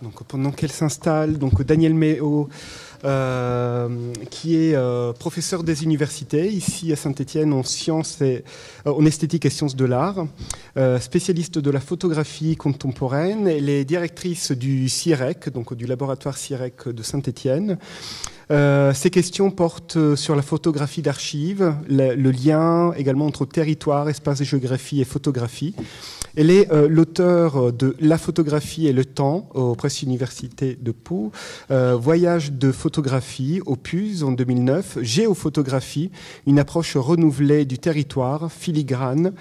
Donc, pendant qu'elle s'installe, donc Daniel Méo, qui est professeur des universités ici à Saint-Étienne en sciences et en esthétique et sciences de l'art, spécialiste de la photographie contemporaine. Elle est directrice du CIREC, donc du laboratoire CIREC de Saint-Étienne. Ces questions portent sur la photographie d'archives, le lien également entre territoire, espace de géographie et photographie. Elle est l'auteur de La photographie et le temps aux presses universités de Pau, Voyage de photographie opus en 2009, Géophotographie, une approche renouvelée du territoire, filigrane,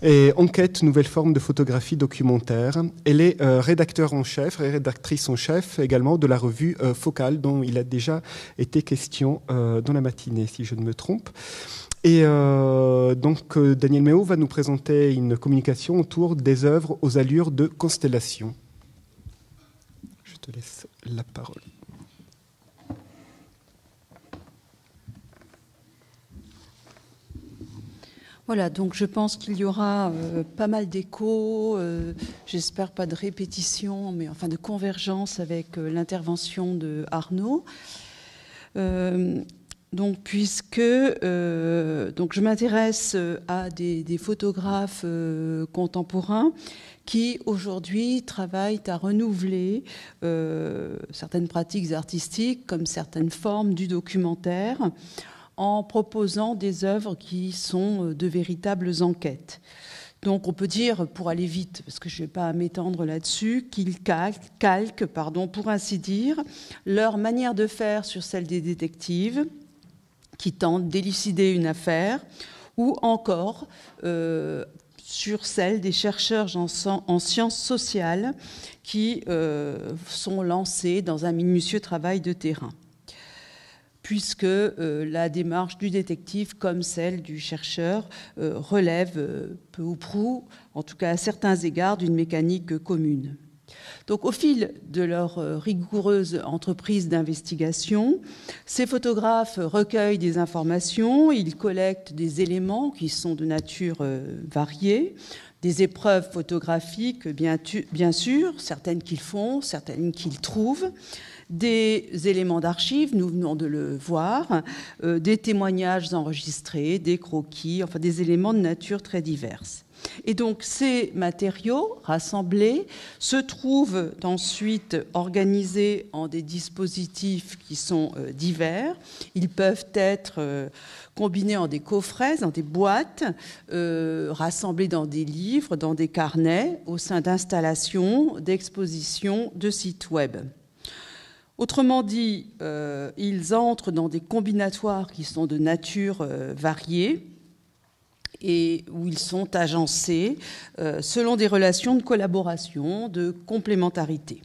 et Enquête, nouvelle forme de photographie documentaire. Elle est rédacteur en chef et rédactrice en chef également de la revue Focale, dont il a déjà été question dans la matinée, si je ne me trompe. Et donc, Daniel Méo va nous présenter une communication autour des œuvres aux allures de constellation. Je te laisse la parole. Voilà, donc je pense qu'il y aura pas mal d'échos, j'espère pas de répétition, mais enfin de convergence avec l'intervention de Arnaud. Donc, puisque donc je m'intéresse à des photographes contemporains qui aujourd'hui travaillent à renouveler certaines pratiques artistiques comme certaines formes du documentaire, en proposant des œuvres qui sont de véritables enquêtes. Donc on peut dire, pour aller vite, parce que je ne vais pas m'étendre là-dessus, qu'ils calquent, pour ainsi dire, leur manière de faire sur celle des détectives, qui tentent d'élucider une affaire, ou encore sur celle des chercheurs en sciences sociales qui sont lancés dans un minutieux travail de terrain, puisque la démarche du détective, comme celle du chercheur, relève peu ou prou, en tout cas à certains égards, d'une mécanique commune. Donc, au fil de leur rigoureuse entreprise d'investigation, ces photographes recueillent des informations, ils collectent des éléments qui sont de nature variée, des épreuves photographiques, bien sûr, certaines qu'ils font, certaines qu'ils trouvent, des éléments d'archives, nous venons de le voir, des témoignages enregistrés, des croquis, enfin des éléments de nature très diverses. Et donc ces matériaux rassemblés se trouvent ensuite organisés en des dispositifs qui sont divers. Ils peuvent être combinés en des coffrets, dans des boîtes, rassemblés dans des livres, dans des carnets, au sein d'installations, d'expositions, de sites web. Autrement dit, ils entrent dans des combinatoires qui sont de nature variée et où ils sont agencés selon des relations de collaboration, de complémentarité.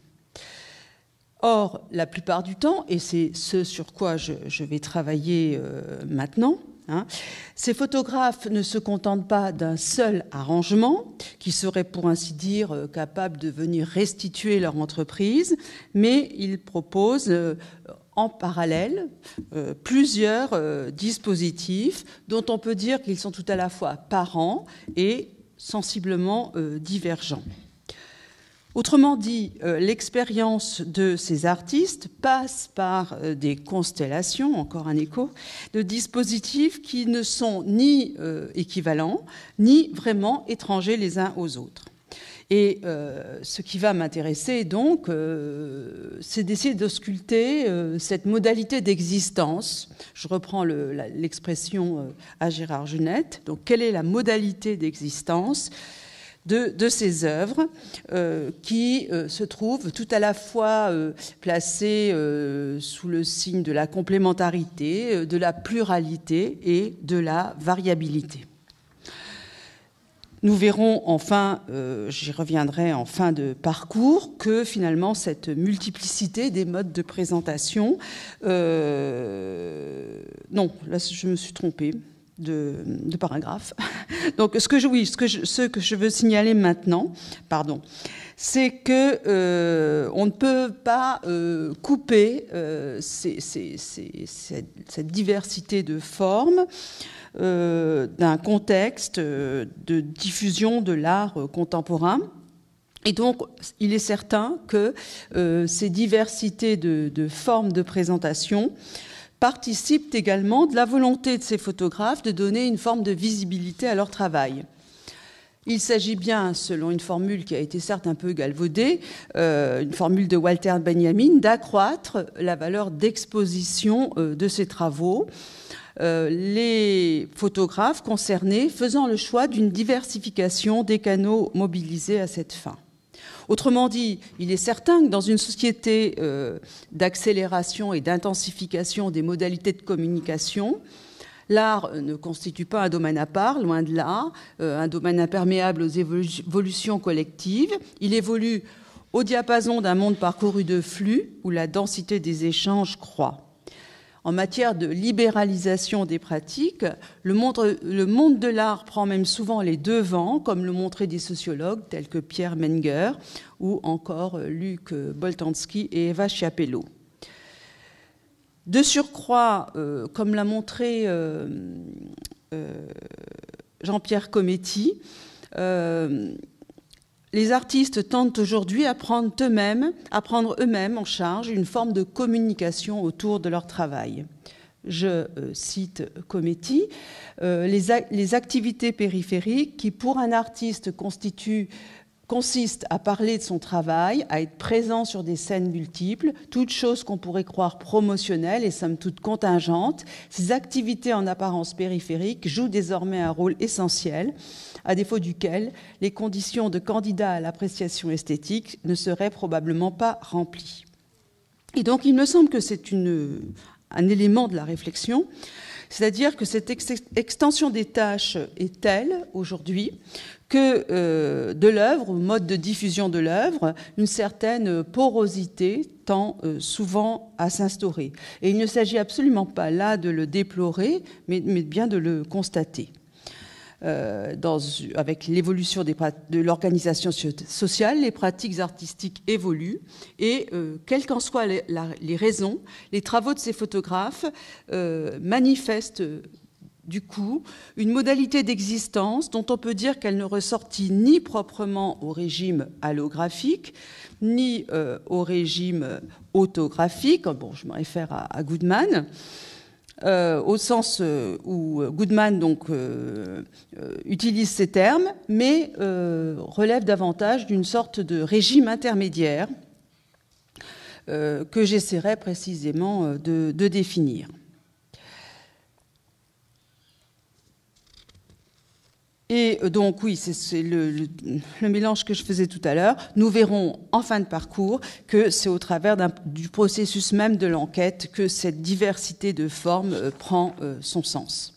Or, la plupart du temps, et c'est ce sur quoi je vais travailler maintenant, ces photographes ne se contentent pas d'un seul arrangement qui serait, pour ainsi dire, capable de venir restituer leur entreprise, mais ils proposent en parallèle plusieurs dispositifs dont on peut dire qu'ils sont tout à la fois parents et sensiblement divergents. Autrement dit, l'expérience de ces artistes passe par des constellations, encore un écho, de dispositifs qui ne sont ni équivalents, ni vraiment étrangers les uns aux autres. Et ce qui va m'intéresser, donc, c'est d'essayer d'ausculter cette modalité d'existence. Je reprends l'expression à Gérard Junette. Donc, quelle est la modalité d'existence de ces œuvres qui se trouvent tout à la fois placées sous le signe de la complémentarité, de la pluralité et de la variabilité. Nous verrons enfin, j'y reviendrai en fin de parcours, que finalement cette multiplicité des modes de présentation... non, là je me suis trompée de paragraphe. Donc ce que je veux signaler maintenant, c'est que on ne peut pas couper cette diversité de formes d'un contexte de diffusion de l'art contemporain Et donc, il est certain que ces diversités de formes de présentation participent également de la volonté de ces photographes de donner une forme de visibilité à leur travail. Il s'agit bien, selon une formule qui a été certes un peu galvaudée, une formule de Walter Benjamin, d'accroître la valeur d'exposition de ces travaux, les photographes concernés faisant le choix d'une diversification des canaux mobilisés à cette fin. Autrement dit, il est certain que dans une société d'accélération et d'intensification des modalités de communication, l'art ne constitue pas un domaine à part, loin de là, un domaine imperméable aux évolutions collectives. Il évolue au diapason d'un monde parcouru de flux où la densité des échanges croît. En matière de libéralisation des pratiques, le monde de l'art prend même souvent les devants, comme le montraient des sociologues tels que Pierre Menger ou encore Luc Boltanski et Eva Chiapello. De surcroît, comme l'a montré Jean-Pierre Cometti, les artistes tentent aujourd'hui à prendre eux-mêmes en charge une forme de communication autour de leur travail. Je cite Cometti, les activités périphériques qui, pour un artiste, consistent à parler de son travail, à être présent sur des scènes multiples, toutes choses qu'on pourrait croire promotionnelles et somme toute contingentes. Ces activités en apparence périphériques jouent désormais un rôle essentiel, à défaut duquel les conditions de candidat à l'appréciation esthétique ne seraient probablement pas remplies. Et donc, il me semble que c'est un élément de la réflexion, c'est-à-dire que cette extension des tâches est telle, aujourd'hui, que de l'œuvre, au mode de diffusion de l'œuvre, une certaine porosité tend souvent à s'instaurer. Et il ne s'agit absolument pas là de le déplorer, mais bien de le constater. Avec l'évolution de l'organisation sociale, les pratiques artistiques évoluent et, quelles qu'en soient les raisons, les travaux de ces photographes manifestent du coup une modalité d'existence dont on peut dire qu'elle ne ressortit ni proprement au régime allographique, ni au régime autographique. Bon, je me réfère à Goodman. Au sens où Goodman utilise ces termes, mais relève davantage d'une sorte de régime intermédiaire que j'essaierai précisément de définir. Et donc, oui, c'est le mélange que je faisais tout à l'heure. Nous verrons en fin de parcours que c'est au travers du processus même de l'enquête que cette diversité de formes prend son sens.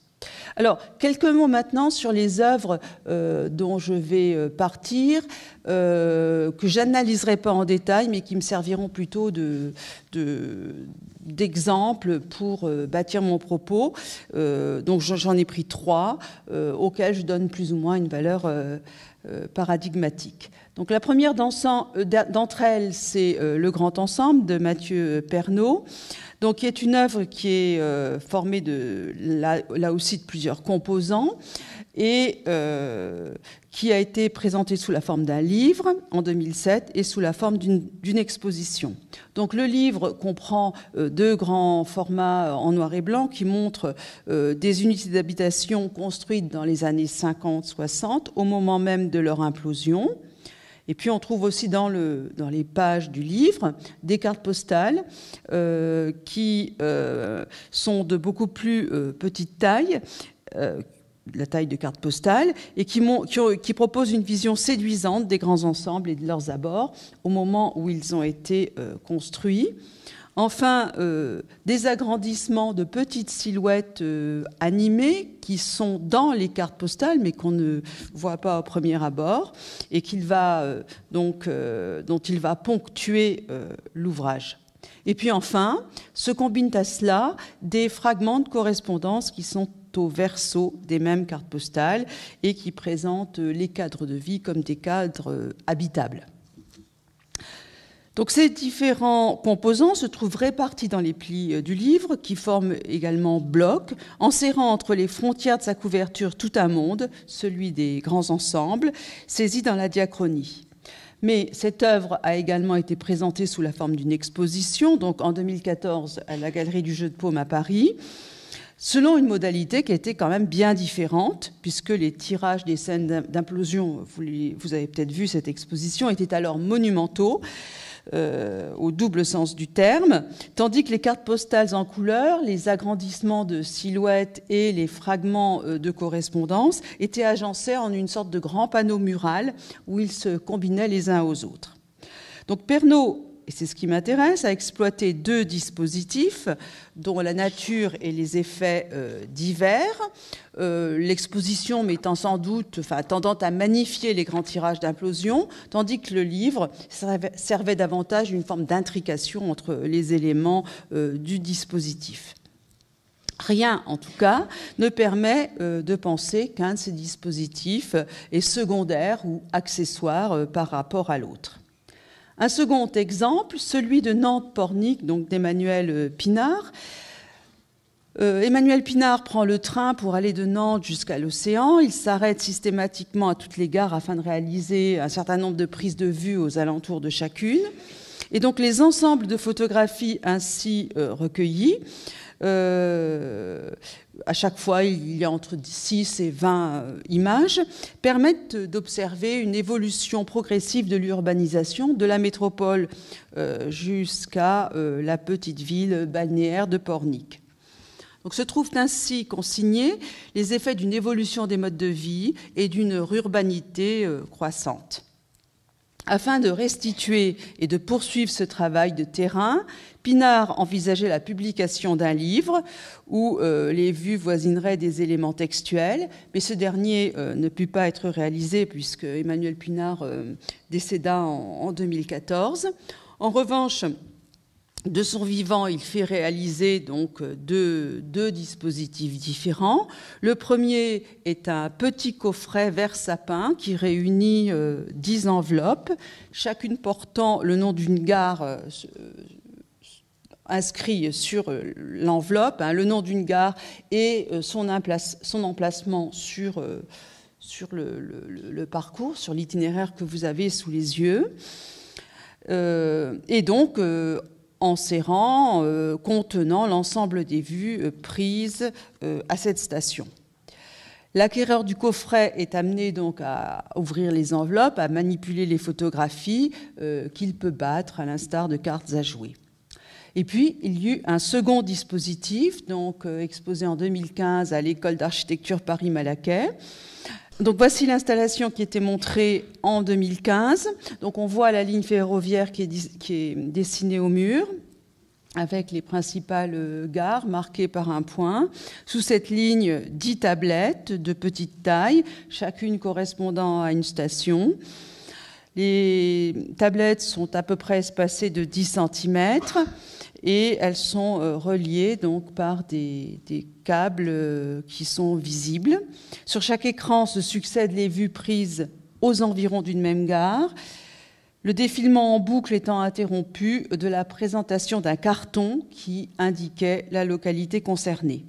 Alors, quelques mots maintenant sur les œuvres dont je vais partir, que j'analyserai pas en détail, mais qui me serviront plutôt d'exemples pour bâtir mon propos. Donc, j'en ai pris 3, auxquels je donne plus ou moins une valeur paradigmatique. Donc, la première d'entre elles, c'est Le Grand Ensemble de Mathieu Pernaut. Donc, qui est une œuvre qui est formée là aussi de plusieurs composants et qui a été présentée sous la forme d'un livre en 2007 et sous la forme d'une exposition. Donc, le livre comprend 2 grands formats en noir et blanc qui montrent des unités d'habitation construites dans les années 50-60 au moment même de leur implosion. Et puis on trouve aussi dans les pages du livre des cartes postales qui sont de beaucoup plus petite taille, la taille de cartes postales, et qui proposent une vision séduisante des grands ensembles et de leurs abords au moment où ils ont été construits. Enfin, des agrandissements de petites silhouettes animées qui sont dans les cartes postales, mais qu'on ne voit pas au premier abord, et dont il va ponctuer l'ouvrage. Et puis enfin, se combinent à cela des fragments de correspondance qui sont au verso des mêmes cartes postales et qui présentent les cadres de vie comme des cadres habitables. Donc ces différents composants se trouvent répartis dans les plis du livre, qui forment également blocs, enserrant entre les frontières de sa couverture tout un monde, celui des grands ensembles, saisi dans la diachronie. Mais cette œuvre a également été présentée sous la forme d'une exposition, donc en 2014 à la Galerie du Jeu de Paume à Paris, selon une modalité qui était quand même bien différente, puisque les tirages des scènes d'implosion, vous avez peut-être vu cette exposition, étaient alors monumentaux, au double sens du terme, tandis que les cartes postales en couleur, les agrandissements de silhouettes et les fragments de correspondance étaient agencés en une sorte de grand panneau mural où ils se combinaient les uns aux autres. Donc Pernaut, et c'est ce qui m'intéresse, a exploité deux dispositifs dont la nature et les effets divers, l'exposition mettant sans doute, tendant à magnifier les grands tirages d'implosion, tandis que le livre servait davantage une forme d'intrication entre les éléments du dispositif. Rien, en tout cas, ne permet de penser qu'un de ces dispositifs est secondaire ou accessoire par rapport à l'autre. Un second exemple, celui de Nantes-Pornic, donc d'Emmanuel Pinard. Emmanuel Pinard prend le train pour aller de Nantes jusqu'à l'océan. Il s'arrête systématiquement à toutes les gares afin de réaliser un certain nombre de prises de vue aux alentours de chacune. Et donc les ensembles de photographies ainsi recueillis, à chaque fois il y a entre 6 et 20 images, permettent d'observer une évolution progressive de l'urbanisation de la métropole jusqu'à la petite ville balnéaire de Pornic. Donc se trouvent ainsi consignés les effets d'une évolution des modes de vie et d'une urbanité croissante. Afin de restituer et de poursuivre ce travail de terrain, Pinard envisageait la publication d'un livre où les vues voisineraient des éléments textuels, mais ce dernier ne put pas être réalisé puisque Emmanuel Pinard décéda en 2014. En revanche, de son vivant, il fait réaliser donc deux dispositifs différents. Le premier est un petit coffret vert sapin qui réunit 10 enveloppes, chacune portant le nom d'une gare inscrit sur l'enveloppe, le nom d'une gare et son emplacement sur le parcours, sur l'itinéraire que vous avez sous les yeux. Et donc, en serrant, contenant l'ensemble des vues prises à cette station. L'acquéreur du coffret est amené donc à ouvrir les enveloppes, à manipuler les photographies qu'il peut battre à l'instar de cartes à jouer. Et puis, il y eut un second dispositif, donc exposé en 2015 à l'École d'architecture Paris-Malaquais. Donc voici l'installation qui était montrée en 2015. Donc on voit la ligne ferroviaire qui est dessinée au mur, avec les principales gares marquées par un point. Sous cette ligne, 10 tablettes de petite taille, chacune correspondant à une station. Les tablettes sont à peu près espacées de 10 cm et elles sont reliées donc par des câbles qui sont visibles. Sur chaque écran se succèdent les vues prises aux environs d'une même gare, le défilement en boucle étant interrompu de la présentation d'un carton qui indiquait la localité concernée.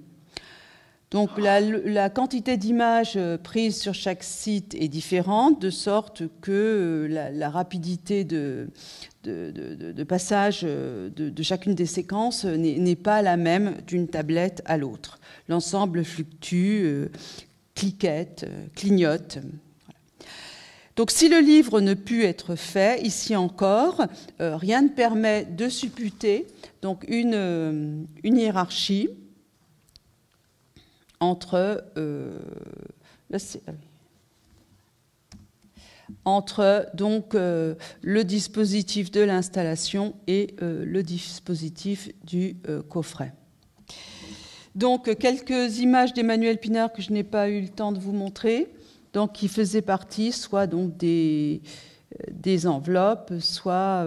Donc la quantité d'images prises sur chaque site est différente, de sorte que la rapidité de passage de chacune des séquences n'est pas la même d'une tablette à l'autre. L'ensemble fluctue, cliquette, clignote. Voilà. Donc si le livre ne put être fait, ici encore, rien ne permet de supputer donc une hiérarchie entre donc, le dispositif de l'installation et le dispositif du coffret. Donc, quelques images d'Emmanuel Pinard que je n'ai pas eu le temps de vous montrer, donc, qui faisaient partie soit donc des enveloppes, soit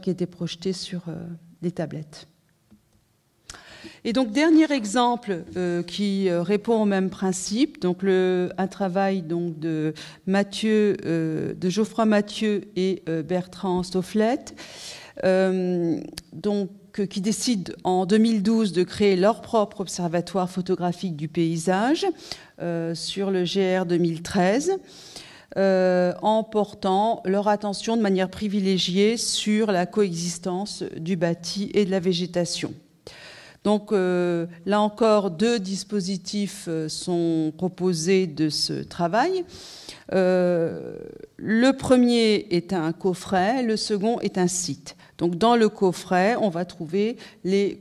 qui étaient projetées sur des tablettes. Et donc, dernier exemple qui répond au même principe, donc un travail donc, de Geoffroy Mathieu et Bertrand Stofflet, donc, qui décident en 2012 de créer leur propre observatoire photographique du paysage sur le GR 2013, en portant leur attention de manière privilégiée sur la coexistence du bâti et de la végétation. Donc là encore, 2 dispositifs sont proposés de ce travail. Le premier est un coffret, le second est un site. Donc dans le coffret, on va trouver les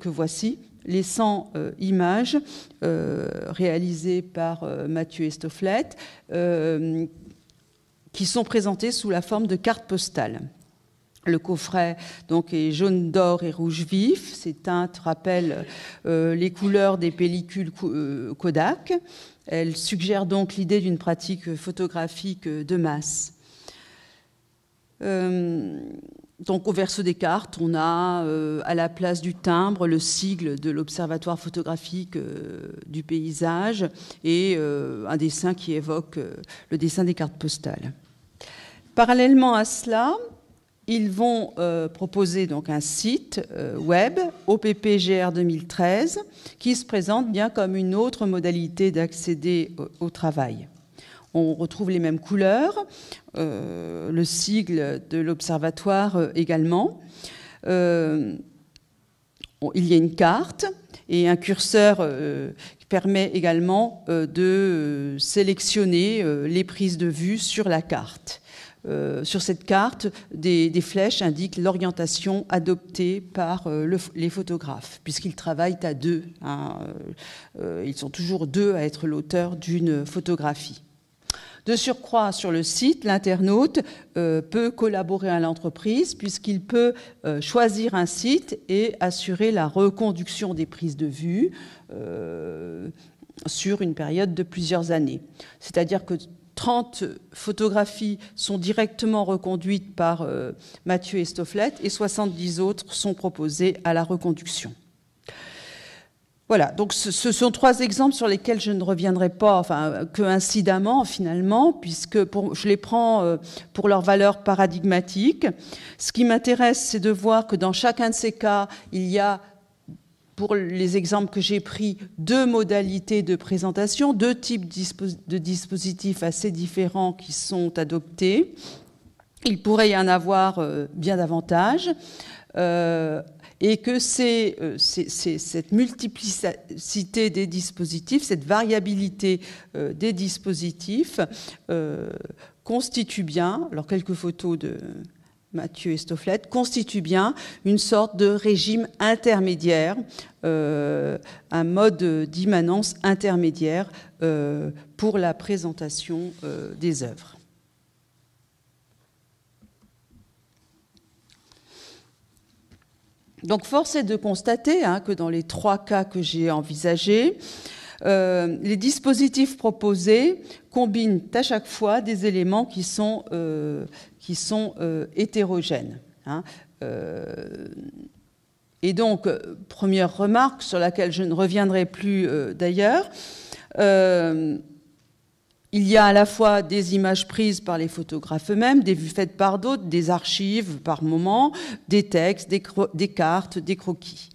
100 images réalisées par Mathieu Estoflette, qui sont présentées sous la forme de cartes postales. Le coffret donc, est jaune d'or et rouge vif. Ces teintes rappellent les couleurs des pellicules Kodak. Elles suggèrent donc l'idée d'une pratique photographique de masse. Donc, au verso des cartes, on a à la place du timbre le sigle de l'Observatoire photographique du paysage et un dessin qui évoque le dessin des cartes postales. Parallèlement à cela, ils vont proposer donc un site web, OPPGR 2013, qui se présente bien comme une autre modalité d'accéder au travail. On retrouve les mêmes couleurs, le sigle de l'observatoire également. Il y a une carte et un curseur qui permet également de sélectionner les prises de vue sur la carte. Sur cette carte, des flèches indiquent l'orientation adoptée par les photographes, puisqu'ils travaillent à 2. Ils sont toujours 2 à être l'auteur d'une photographie. De surcroît, sur le site, l'internaute peut collaborer à l'entreprise puisqu'il peut choisir un site et assurer la reconduction des prises de vue sur une période de plusieurs années. C'est-à-dire que 30 photographies sont directement reconduites par Mathieu Estoflette et 70 autres sont proposées à la reconduction. Voilà, donc ce sont 3 exemples sur lesquels je ne reviendrai pas, enfin, que incidemment finalement, puisque je les prends pour leur valeur paradigmatique. Ce qui m'intéresse, c'est de voir que dans chacun de ces cas, il y a, pour les exemples que j'ai pris, 2 modalités de présentation, 2 types de dispositifs assez différents qui sont adoptés. Il pourrait y en avoir bien davantage. Et que cette multiplicité des dispositifs, cette variabilité des dispositifs constitue bien, alors quelques photos de Mathieu Estoflette, constitue bien une sorte de régime intermédiaire, un mode d'immanence intermédiaire pour la présentation des œuvres. Donc, force est de constater que dans les 3 cas que j'ai envisagés, les dispositifs proposés combinent à chaque fois des éléments qui sont hétérogènes. Et donc, première remarque sur laquelle je ne reviendrai plus d'ailleurs, il y a à la fois des images prises par les photographes eux-mêmes, des vues faites par d'autres, des archives par moments, des textes, des cartes, des croquis.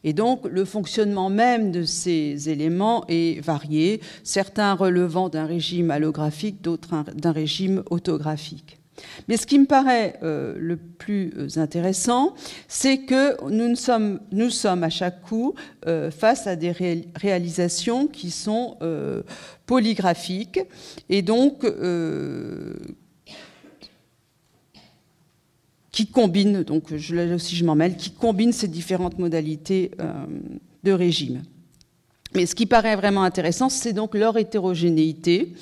Et donc, le fonctionnement même de ces éléments est varié, certains relevant d'un régime allographique, d'autres d'un régime autographique. Mais ce qui me paraît le plus intéressant, c'est que nous sommes à chaque coup face à des réalisations qui sont polygraphiques et donc qui combinent, donc là aussi je m'en mêle, qui combinent ces différentes modalités de régime. Mais ce qui paraît vraiment intéressant, c'est donc leur hétérogénéité,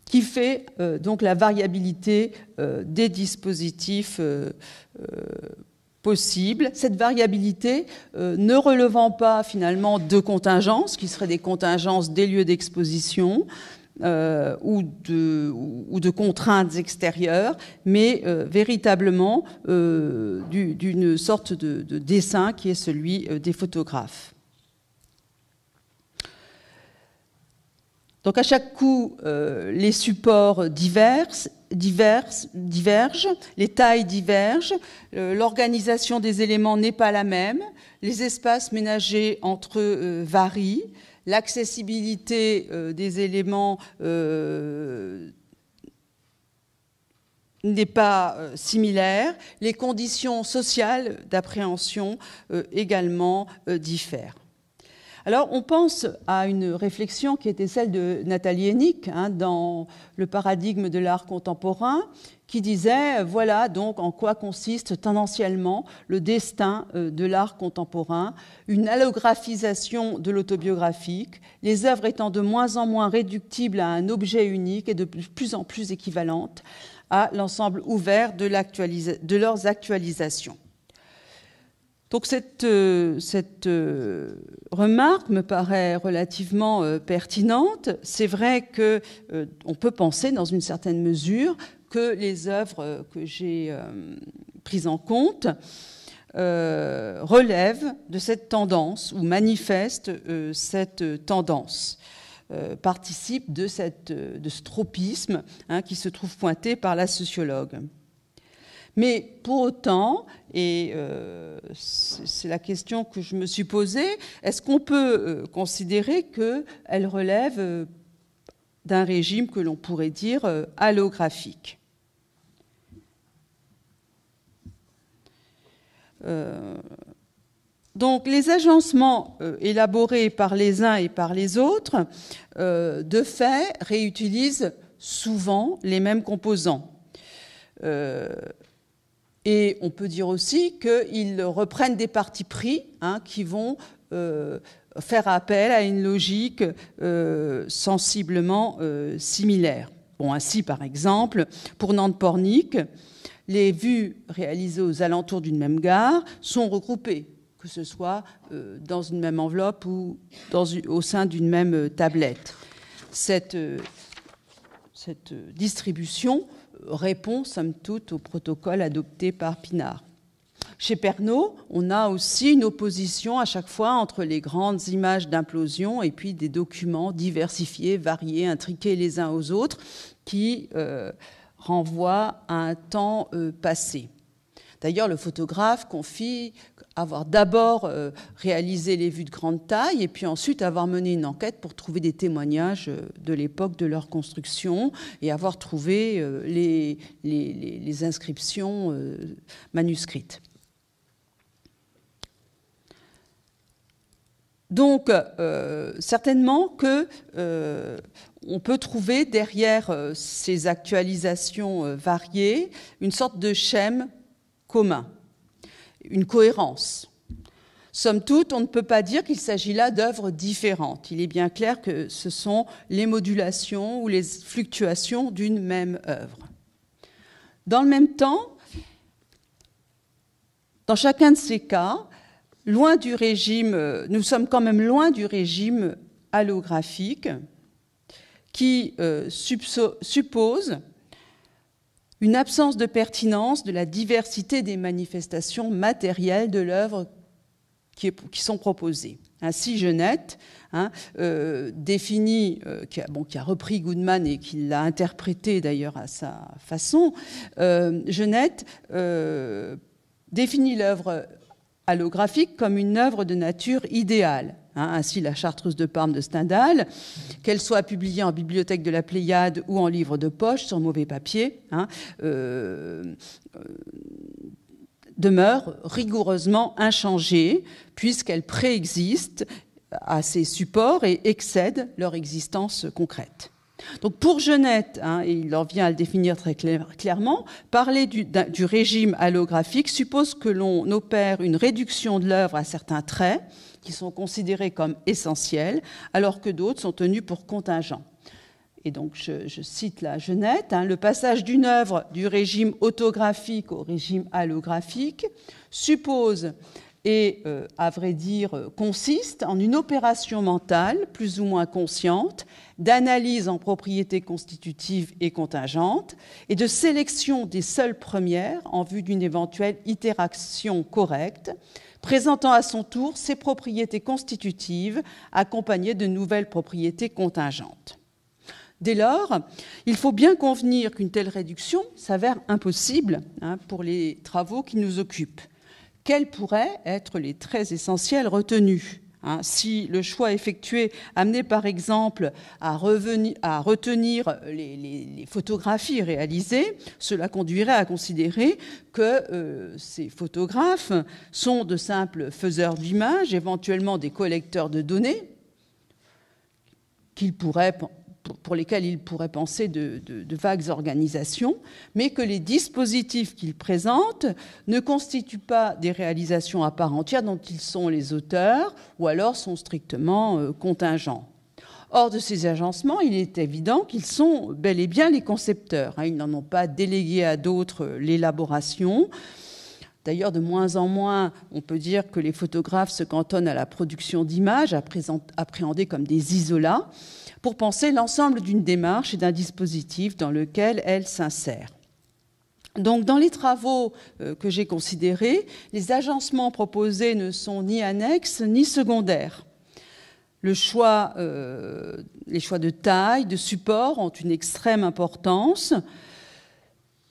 qui fait donc la variabilité des dispositifs possibles. Cette variabilité ne relevant pas finalement de contingences, qui seraient des contingences des lieux d'exposition ou de contraintes extérieures, mais véritablement d'une sorte de dessin qui est celui des photographes. Donc à chaque coup, les supports divergent, les tailles divergent, l'organisation des éléments n'est pas la même, les espaces ménagés entre eux varient, l'accessibilité des éléments n'est pas similaire, les conditions sociales d'appréhension également diffèrent. Alors, on pense à une réflexion qui était celle de Nathalie Hennig dans le paradigme de l'art contemporain, qui disait, voilà donc en quoi consiste tendanciellement le destin de l'art contemporain, une allographisation de l'autobiographique, les œuvres étant de moins en moins réductibles à un objet unique et de plus en plus équivalentes à l'ensemble ouvert de leurs actualisations. Donc cette remarque me paraît relativement pertinente. C'est vrai qu'on peut penser dans une certaine mesure que les œuvres que j'ai prises en compte relèvent de cette tendance ou manifestent cette tendance, participent de ce tropisme qui se trouve pointé par la sociologue. Mais pour autant, et c'est la question que je me suis posée, est-ce qu'on peut considérer qu'elle relève d'un régime que l'on pourrait dire allographique ? Donc les agencements élaborés par les uns et par les autres, de fait, réutilisent souvent les mêmes composants. Et on peut dire aussi qu'ils reprennent des partis pris qui vont faire appel à une logique sensiblement similaire. Bon, ainsi, par exemple, pour Nantes Pornic, les vues réalisées aux alentours d'une même gare sont regroupées, que ce soit dans une même enveloppe ou au sein d'une même tablette. Cette distribution répond, somme toute, au protocole adopté par Pinard. Chez Pernaut, on a aussi une opposition à chaque fois entre les grandes images d'implosion et puis des documents diversifiés, variés, intriqués les uns aux autres, qui renvoient à un temps passé. D'ailleurs, le photographe confie avoir d'abord réalisé les vues de grande taille et puis ensuite avoir mené une enquête pour trouver des témoignages de l'époque de leur construction et avoir trouvé les inscriptions manuscrites. Donc, certainement que on peut trouver derrière ces actualisations variées une sorte de schème commun, une cohérence. Somme toute, on ne peut pas dire qu'il s'agit là d'œuvres différentes. Il est bien clair que ce sont les modulations ou les fluctuations d'une même œuvre. Dans le même temps, dans chacun de ces cas, loin du régime, nous sommes quand même loin du régime allographique qui suppose une absence de pertinence de la diversité des manifestations matérielles de l'œuvre qui sont proposées. Ainsi, Genette définit, qui a repris Goodman et qui l'a interprété d'ailleurs à sa façon, Genette définit l'œuvre allographique comme une œuvre de nature idéale. Ainsi, la Chartreuse de Parme de Stendhal, qu'elle soit publiée en bibliothèque de la Pléiade ou en livre de poche sur mauvais papier, demeure rigoureusement inchangée puisqu'elle préexiste à ces supports et excède leur existence concrète. Donc pour Genette, et il en vient à le définir très clairement, parler du régime allographique suppose que l'on opère une réduction de l'œuvre à certains traits qui sont considérés comme essentiels, alors que d'autres sont tenus pour contingents. Et donc je cite la Genette, le passage d'une œuvre du régime autographique au régime allographique suppose et, à vrai dire, consiste en une opération mentale, plus ou moins consciente, d'analyse en propriétés constitutives et contingentes, et de sélection des seules premières en vue d'une éventuelle itération correcte, présentant à son tour ses propriétés constitutives accompagnées de nouvelles propriétés contingentes. Dès lors, il faut bien convenir qu'une telle réduction s'avère impossible pour les travaux qui nous occupent. Quels pourraient être les traits essentiels retenus ? Si le choix effectué amenait par exemple à retenir les photographies réalisées, cela conduirait à considérer que ces photographes sont de simples faiseurs d'images, éventuellement des collecteurs de données, pour lesquels il pourrait penser de vagues organisations, mais que les dispositifs qu'ils présentent ne constituent pas des réalisations à part entière dont ils sont les auteurs, ou alors sont strictement contingents. Hors de ces agencements, il est évident qu'ils sont bel et bien les concepteurs. Ils n'en ont pas délégué à d'autres l'élaboration. D'ailleurs, de moins en moins, on peut dire que les photographes se cantonnent à la production d'images, appréhendées comme des isolats, pour penser l'ensemble d'une démarche et d'un dispositif dans lequel elle s'insère. Donc, dans les travaux que j'ai considérés, les agencements proposés ne sont ni annexes ni secondaires. Les choix de taille, de support ont une extrême importance.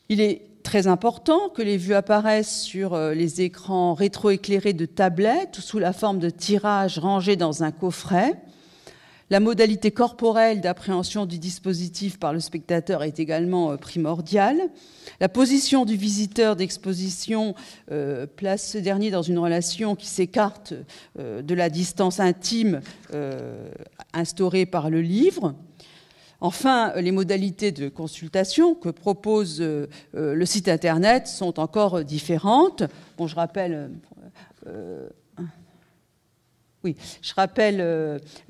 Il est très important que les vues apparaissent sur les écrans rétroéclairés de tablettes ou sous la forme de tirages rangés dans un coffret. La modalité corporelle d'appréhension du dispositif par le spectateur est également primordiale. La position du visiteur d'exposition place ce dernier dans une relation qui s'écarte de la distance intime instaurée par le livre. Enfin, les modalités de consultation que propose le site Internet sont encore différentes. Bon, je rappelle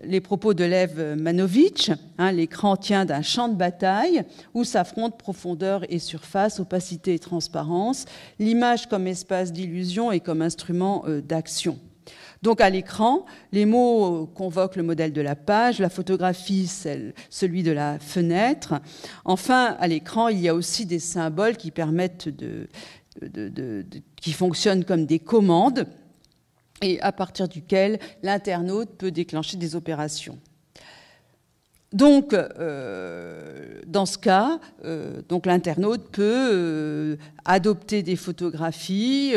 les propos de Lev Manovitch. L'écran tient d'un champ de bataille où s'affrontent profondeur et surface, opacité et transparence, l'image comme espace d'illusion et comme instrument d'action. Donc à l'écran, les mots convoquent le modèle de la page, la photographie, celui de la fenêtre. Enfin, à l'écran, il y a aussi des symboles qui permettent qui fonctionnent comme des commandes, et à partir duquel l'internaute peut déclencher des opérations. Donc, dans ce cas, l'internaute peut adopter des photographies,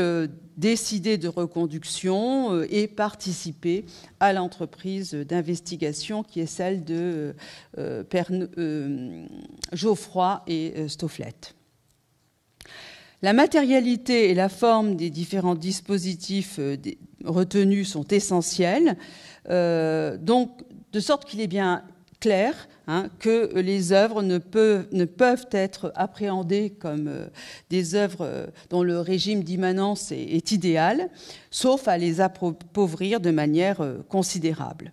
décider de reconduction et participer à l'entreprise d'investigation qui est celle de Geoffroy et Stofflet. La matérialité et la forme des différents dispositifs retenus sont essentielles, donc de sorte qu'il est bien clair que les œuvres ne peuvent être appréhendées comme des œuvres dont le régime d'immanence est idéal, sauf à les appauvrir de manière considérable.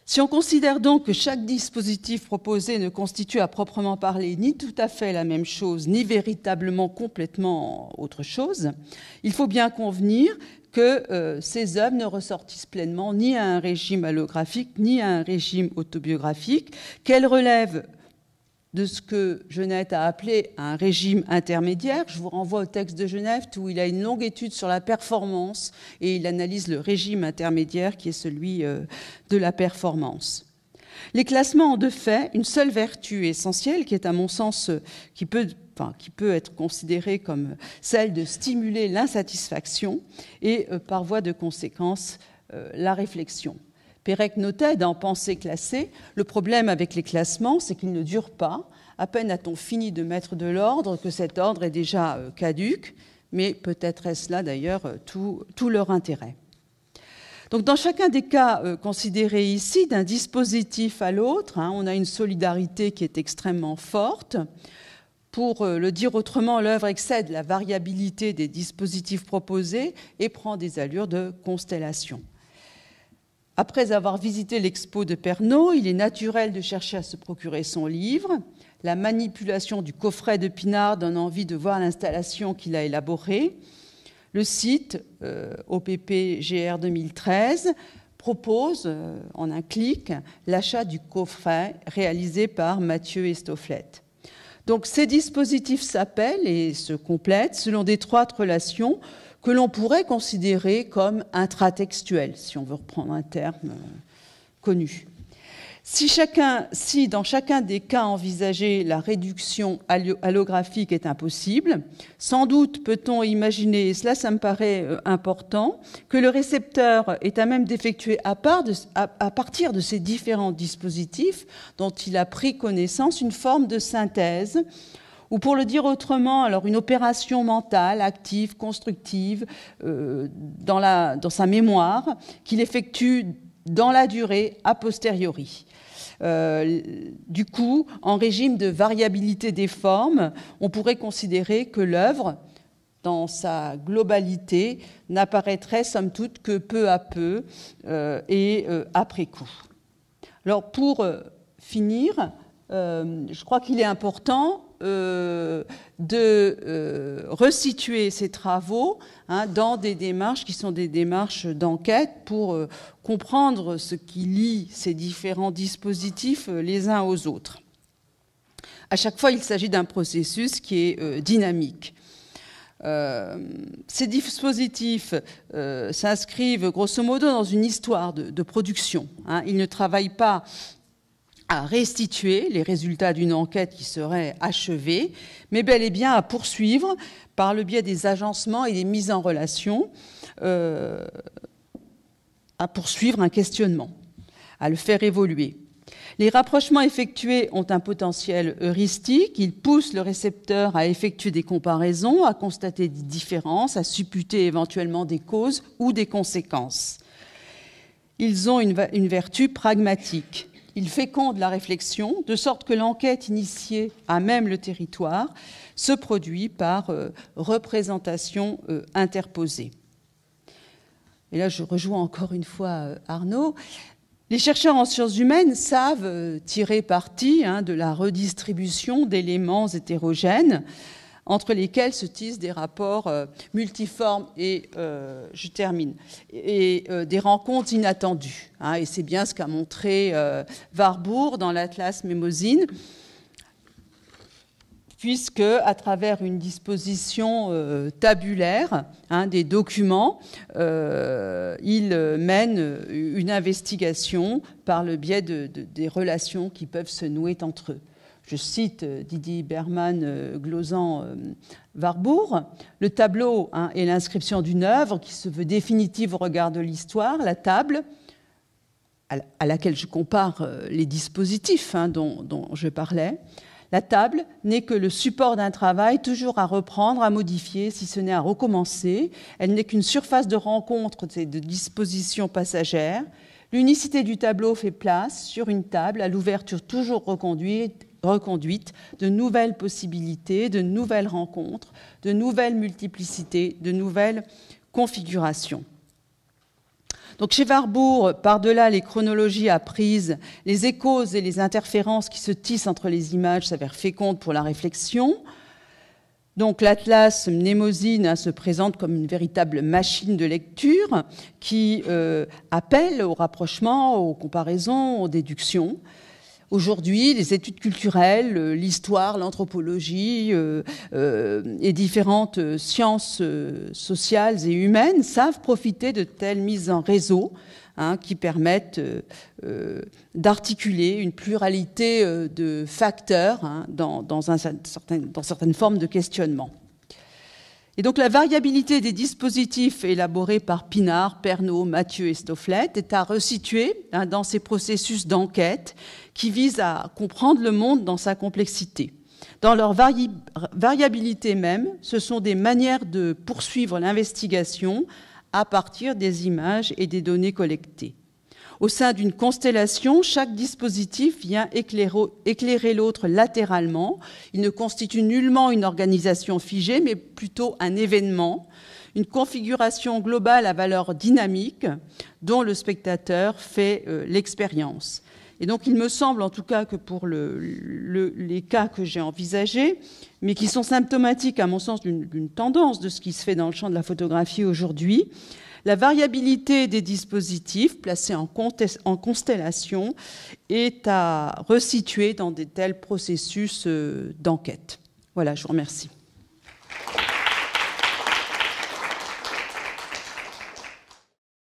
Si on considère donc que chaque dispositif proposé ne constitue à proprement parler ni tout à fait la même chose, ni véritablement complètement autre chose, il faut bien convenir que ces œuvres ne ressortissent pleinement ni à un régime allographique, ni à un régime autobiographique, qu'elles relèvent de ce que Genette a appelé un régime intermédiaire. Je vous renvoie au texte de Genette où il a une longue étude sur la performance et il analyse le régime intermédiaire qui est celui de la performance. Les classements ont de fait une seule vertu essentielle qui est à mon sens, qui peut être considérée comme celle de stimuler l'insatisfaction et par voie de conséquence la réflexion. Pérec notait dans Pensée classée, le problème avec les classements, c'est qu'ils ne durent pas. À peine a-t-on fini de mettre de l'ordre que cet ordre est déjà caduc, mais peut-être est-ce là d'ailleurs tout leur intérêt. Donc dans chacun des cas considérés ici, d'un dispositif à l'autre, on a une solidarité qui est extrêmement forte. Pour le dire autrement, l'œuvre excède la variabilité des dispositifs proposés et prend des allures de constellation. Après avoir visité l'expo de Pernod, il est naturel de chercher à se procurer son livre. La manipulation du coffret de Pinard donne envie de voir l'installation qu'il a élaborée. Le site OPPGR 2013 propose, en un clic, l'achat du coffret réalisé par Mathieu et Stofflet. Donc ces dispositifs s'appellent et se complètent selon d'étroites relations que l'on pourrait considérer comme intratextuelles, si on veut reprendre un terme connu. Si dans chacun des cas envisagés, la réduction allographique est impossible, sans doute peut-on imaginer, et cela ça me paraît important, que le récepteur est à même d'effectuer à partir de ces différents dispositifs dont il a pris connaissance une forme de synthèse, ou pour le dire autrement, alors une opération mentale, active, constructive, dans sa mémoire, qu'il effectue dans la durée a posteriori. Du coup, en régime de variabilité des formes, on pourrait considérer que l'œuvre, dans sa globalité, n'apparaîtrait somme toute que peu à peu et après coup. Alors pour finir, je crois qu'il est important de resituer ces travaux dans des démarches qui sont des démarches d'enquête pour comprendre ce qui lie ces différents dispositifs les uns aux autres. À chaque fois, il s'agit d'un processus qui est dynamique. Ces dispositifs s'inscrivent grosso modo dans une histoire de production. Ils ne travaillent pas à restituer les résultats d'une enquête qui serait achevée, mais bel et bien à poursuivre, par le biais des agencements et des mises en relation, à poursuivre un questionnement, à le faire évoluer. Les rapprochements effectués ont un potentiel heuristique, ils poussent le récepteur à effectuer des comparaisons, à constater des différences, à supputer éventuellement des causes ou des conséquences. Ils ont une vertu pragmatique. Ils fécondent la réflexion, de sorte que l'enquête initiée à même le territoire se produit par représentation interposée. Et là, je rejoins encore une fois Arnaud. Les chercheurs en sciences humaines savent tirer parti de la redistribution d'éléments hétérogènes entre lesquels se tissent des rapports multiformes et, je termine, et des rencontres inattendues. Et c'est bien ce qu'a montré Warburg dans l'Atlas Mémosine, puisque, à travers une disposition tabulaire des documents, il mène une investigation par le biais des relations qui peuvent se nouer entre eux. Je cite Didier Berman, glosant Warburg. Le tableau est l'inscription d'une œuvre qui se veut définitive au regard de l'histoire. La table, à laquelle je compare les dispositifs dont je parlais, la table n'est que le support d'un travail toujours à reprendre, à modifier, si ce n'est à recommencer. Elle n'est qu'une surface de rencontre et de disposition passagère. L'unicité du tableau fait place sur une table à l'ouverture toujours reconduite de nouvelles possibilités, de nouvelles rencontres, de nouvelles multiplicités, de nouvelles configurations. Donc chez Warburg, par-delà les chronologies apprises, les échos et les interférences qui se tissent entre les images s'avèrent fécondes pour la réflexion. Donc l'Atlas Mnémosine se présente comme une véritable machine de lecture qui appelle au rapprochement, aux comparaisons, aux déductions. Aujourd'hui, les études culturelles, l'histoire, l'anthropologie et différentes sciences sociales et humaines savent profiter de telles mises en réseau qui permettent d'articuler une pluralité de facteurs dans certaines formes de questionnement. Et donc la variabilité des dispositifs élaborés par Pinard, Pernaut, Mathieu et Stofflet est à resituer dans ces processus d'enquête qui visent à comprendre le monde dans sa complexité. Dans leur variabilité même, ce sont des manières de poursuivre l'investigation à partir des images et des données collectées. Au sein d'une constellation, chaque dispositif vient éclairer l'autre latéralement. Il ne constitue nullement une organisation figée, mais plutôt un événement, une configuration globale à valeur dynamique dont le spectateur fait l'expérience. Et donc il me semble en tout cas que pour les cas que j'ai envisagés, mais qui sont symptomatiques à mon sens d'une tendance de ce qui se fait dans le champ de la photographie aujourd'hui, la variabilité des dispositifs placés en constellation est à resituer dans de tels processus d'enquête. Voilà, je vous remercie.